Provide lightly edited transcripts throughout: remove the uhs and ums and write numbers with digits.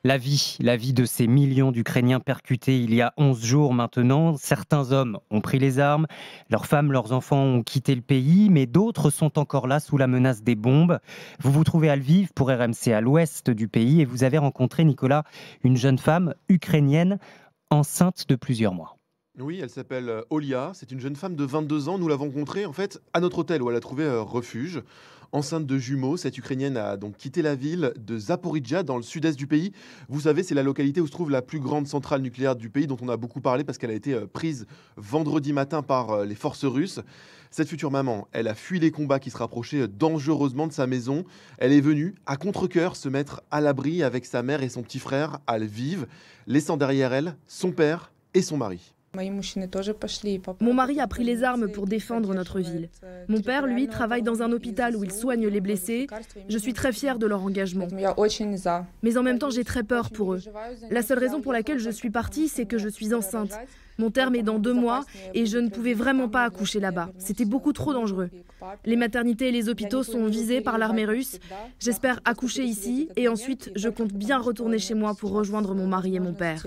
La vie de ces millions d'Ukrainiens percutés il y a 11 jours maintenant. Certains hommes ont pris les armes, leurs femmes, leurs enfants ont quitté le pays, mais d'autres sont encore là sous la menace des bombes. Vous vous trouvez à Lviv pour RMC à l'ouest du pays et vous avez rencontré, Nicolas, une jeune femme ukrainienne enceinte de plusieurs mois. Oui, elle s'appelle Olia. C'est une jeune femme de 22 ans. Nous l'avons rencontrée en fait à notre hôtel où elle a trouvé refuge. Enceinte de jumeaux, cette Ukrainienne a donc quitté la ville de Zaporizhzhia dans le sud-est du pays. Vous savez, c'est la localité où se trouve la plus grande centrale nucléaire du pays dont on a beaucoup parlé parce qu'elle a été prise vendredi matin par les forces russes. Cette future maman, elle a fui les combats qui se rapprochaient dangereusement de sa maison. Elle est venue à contre-cœur se mettre à l'abri avec sa mère et son petit frère à Lviv, laissant derrière elle son père et son mari. Mon mari a pris les armes pour défendre notre ville. Mon père, lui, travaille dans un hôpital où il soigne les blessés. Je suis très fière de leur engagement. Mais en même temps, j'ai très peur pour eux. La seule raison pour laquelle je suis partie, c'est que je suis enceinte. Mon terme est dans 2 mois et je ne pouvais vraiment pas accoucher là-bas. C'était beaucoup trop dangereux. Les maternités et les hôpitaux sont visés par l'armée russe. J'espère accoucher ici et ensuite je compte bien retourner chez moi pour rejoindre mon mari et mon père.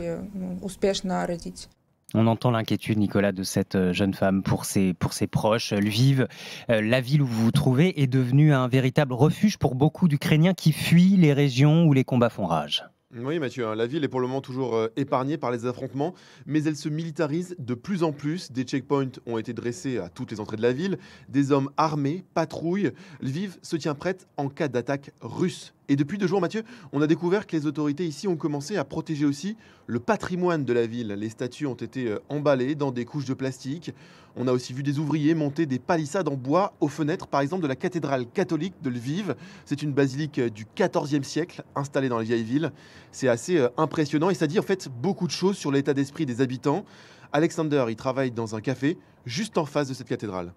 On entend l'inquiétude, Nicolas, de cette jeune femme pour ses proches. Lviv, la ville où vous vous trouvez, est devenue un véritable refuge pour beaucoup d'Ukrainiens qui fuient les régions où les combats font rage. Oui, Mathieu, hein, la ville est pour le moment toujours épargnée par les affrontements, mais elle se militarise de plus en plus. Des checkpoints ont été dressés à toutes les entrées de la ville. Des hommes armés patrouillent. Lviv se tient prête en cas d'attaque russe. Et depuis 2 jours, Mathieu, on a découvert que les autorités ici ont commencé à protéger aussi le patrimoine de la ville. Les statues ont été emballées dans des couches de plastique. On a aussi vu des ouvriers monter des palissades en bois aux fenêtres, par exemple, de la cathédrale catholique de Lviv. C'est une basilique du XIVe siècle, installée dans la vieille ville. C'est assez impressionnant et ça dit en fait beaucoup de choses sur l'état d'esprit des habitants. Alexander, il travaille dans un café juste en face de cette cathédrale.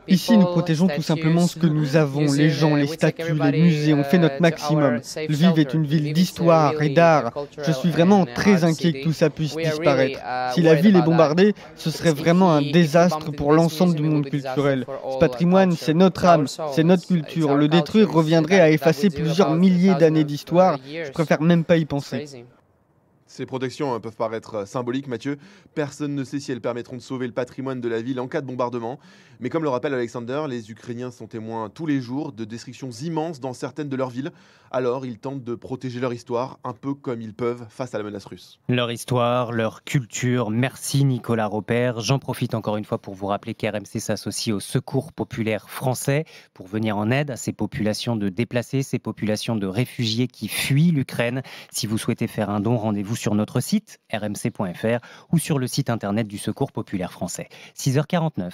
Ici, nous protégeons tout simplement ce que nous avons. Les gens, les statues, les musées, on fait notre maximum. Lviv est une ville d'histoire et d'art. Je suis vraiment très inquiet que tout ça puisse disparaître. Si la ville est bombardée, ce serait vraiment un désastre pour l'ensemble du monde culturel. Ce patrimoine, c'est notre âme, c'est notre culture. Le détruire reviendrait à effacer plusieurs milliers d'années d'histoire. Je préfère même pas y penser. Ces protections peuvent paraître symboliques, Mathieu. Personne ne sait si elles permettront de sauver le patrimoine de la ville en cas de bombardement. Mais comme le rappelle Alexander, les Ukrainiens sont témoins tous les jours de destructions immenses dans certaines de leurs villes. Alors ils tentent de protéger leur histoire un peu comme ils peuvent face à la menace russe. Leur histoire, leur culture. Merci Nicolas Robert. J'en profite encore une fois pour vous rappeler qu'RMC s'associe au Secours populaire français pour venir en aide à ces populations de déplacés, ces populations de réfugiés qui fuient l'Ukraine. Si vous souhaitez faire un don, rendez-vous sur notre site rmc.fr ou sur le site internet du Secours populaire français. 6h49.